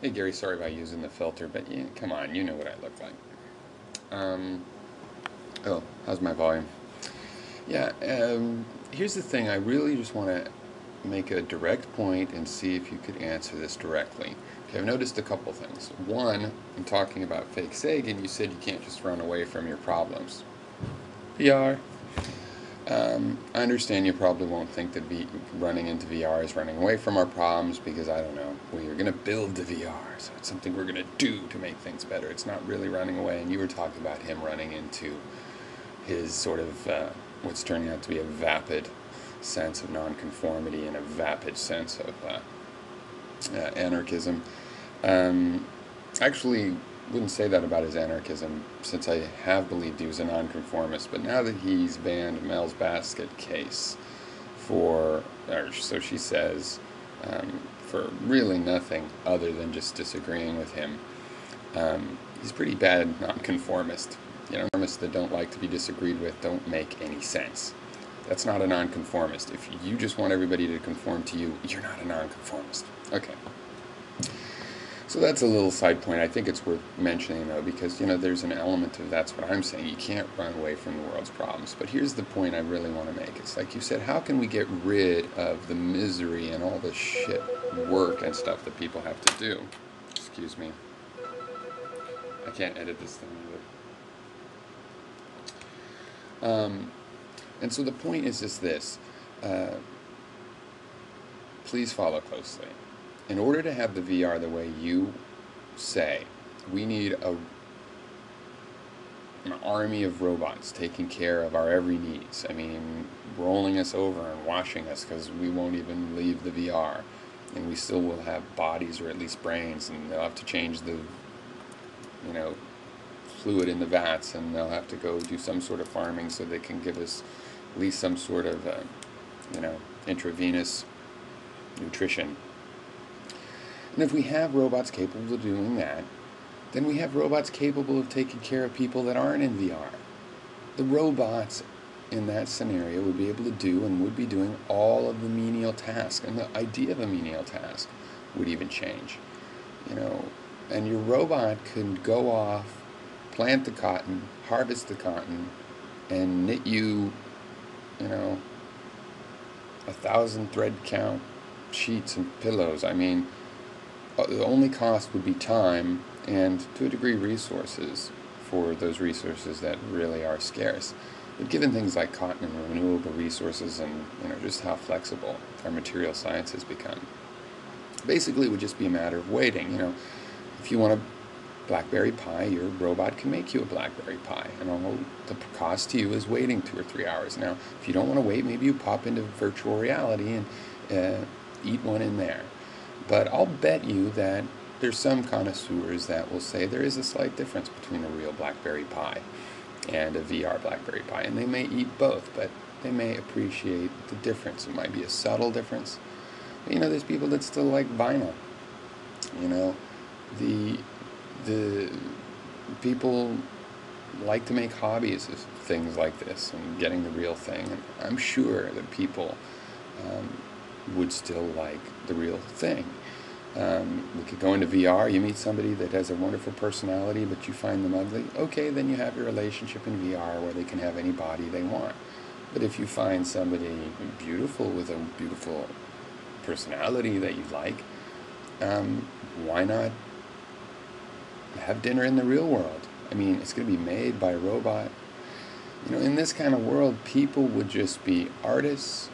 Hey Gary, sorry about using the filter, but yeah, come on, you know what I look like. Um, oh, how's my volume? Yeah, here's the thing. I really just want to make a direct point and see if you could answer this directly. Okay, I've noticed a couple things. One, in talking about fake Sagan, you said you can't just run away from your problems. VR. I understand you probably won't think that running into VR is running away from our problems because, I don't know, we're going to build the VR, so it's something we're going to do to make things better. It's not really running away, and you were talking about him running into his sort of what's turning out to be a vapid sense of nonconformity and a vapid sense of anarchism. Um, Actually, wouldn't say that about his anarchism, since I have believed he was a nonconformist. But now that he's banned Mel's Basket case for, or so she says, for really nothing other than just disagreeing with him, he's pretty bad nonconformist. You know, nonconformists that don't like to be disagreed with don't make any sense. That's not a nonconformist. If you just want everybody to conform to you, you're not a nonconformist. Okay. So that's a little side point. I think it's worth mentioning, though, because, you know, there's an element of that's what I'm saying. You can't run away from the world's problems. But here's the point I really want to make. It's like you said, how can we get rid of the misery and all the shit work and stuff that people have to do? Excuse me. I can't edit this thing either. And so the point is just this. Please follow closely. In order to have the VR the way you say, we need an army of robots taking care of our every needs. I mean, rolling us over and washing us because we won't even leave the VR. And we still will have bodies or at least brains, and they'll have to change the, you know, fluid in the vats, and they'll have to go do some sort of farming so they can give us at least some sort of, you know, intravenous nutrition. And if we have robots capable of doing that, then we have robots capable of taking care of people that aren't in VR. The robots in that scenario would be able to do and would be doing all of the menial tasks, and the idea of a menial task would even change. You know, and your robot can go off, plant the cotton, harvest the cotton, and knit you, you know, 1,000 thread count sheets and pillows. I mean, the only cost would be time and, to a degree, resources for those resources that really are scarce. But given things like cotton and renewable resources and, you know, just how flexible our material science has become, basically it would just be a matter of waiting. You know, if you want a blackberry pie, your robot can make you a blackberry pie, and all the cost to you is waiting 2 or 3 hours. Now, if you don't want to wait, maybe you pop into virtual reality and eat one in there. But I'll bet you that there's some connoisseurs that will say there is a slight difference between a real blackberry pie and a VR blackberry pie, and they may eat both, but they may appreciate the difference. It might be a subtle difference. But, you know, there's people that still like vinyl. You know, the people like to make hobbies of things like this and getting the real thing. And I'm sure that people would still like the real thing. We could go into VR, you meet somebody that has a wonderful personality, but you find them ugly. Okay, then you have your relationship in VR where they can have any body they want. But if you find somebody beautiful with a beautiful personality that you like, why not have dinner in the real world? I mean, it's going to be made by a robot. You know, in this kind of world, people would just be artists,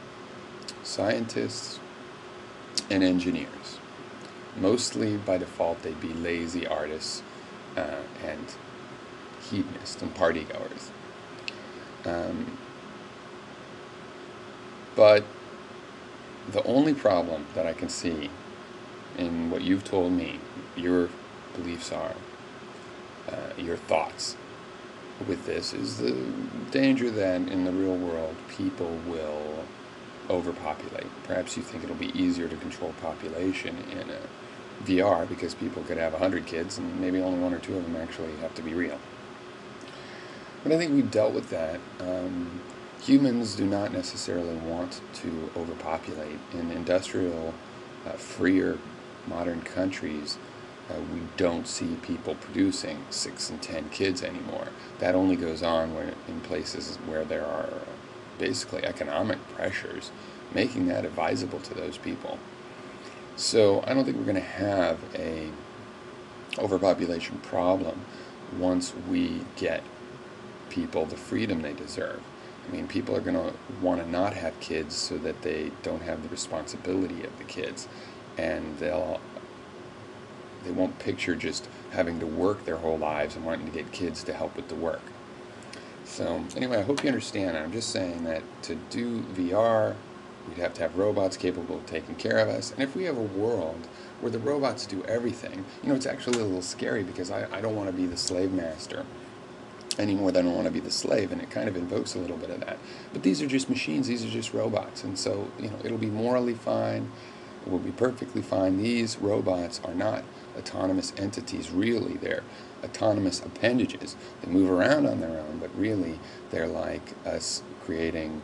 scientists, and engineers. Mostly, by default, they'd be lazy artists and hedonists and partygoers. But the only problem that I can see in what you've told me, your beliefs are, your thoughts with this, is the danger that in the real world people will overpopulate. Perhaps you think it'll be easier to control population in a VR because people could have 100 kids and maybe only 1 or 2 of them actually have to be real. But I think we've dealt with that. Humans do not necessarily want to overpopulate. In industrial, freer, modern countries, we don't see people producing 6 and 10 kids anymore. That only goes on when, in places where there are basically economic pressures, making that advisable to those people. So I don't think we're going to have a overpopulation problem once we get people the freedom they deserve. I mean, people are going to want to not have kids so that they don't have the responsibility of the kids, and they won't picture just having to work their whole lives and wanting to get kids to help with the work. So anyway, I hope you understand. I'm just saying that to do VR, we'd have to have robots capable of taking care of us. And if we have a world where the robots do everything, it's actually a little scary, because I don't want to be the slave master any more than I want to be the slave, and it kind of invokes a little bit of that. But these are just machines, these are just robots, and so, it'll be morally fine, it will be perfectly fine. These robots are not autonomous entities, really. They're autonomous appendages. They move around on their own, but really they're like us creating,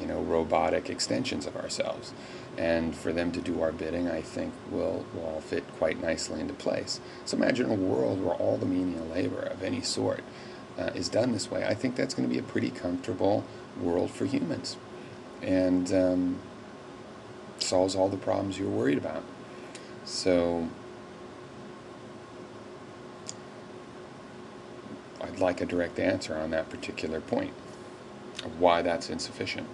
robotic extensions of ourselves. And for them to do our bidding, I think will all fit quite nicely into place. So imagine a world where all the menial labor of any sort is done this way. I think that's going to be a pretty comfortable world for humans, and solves all the problems you're worried about. So I'd like a direct answer on that particular point of why that's insufficient.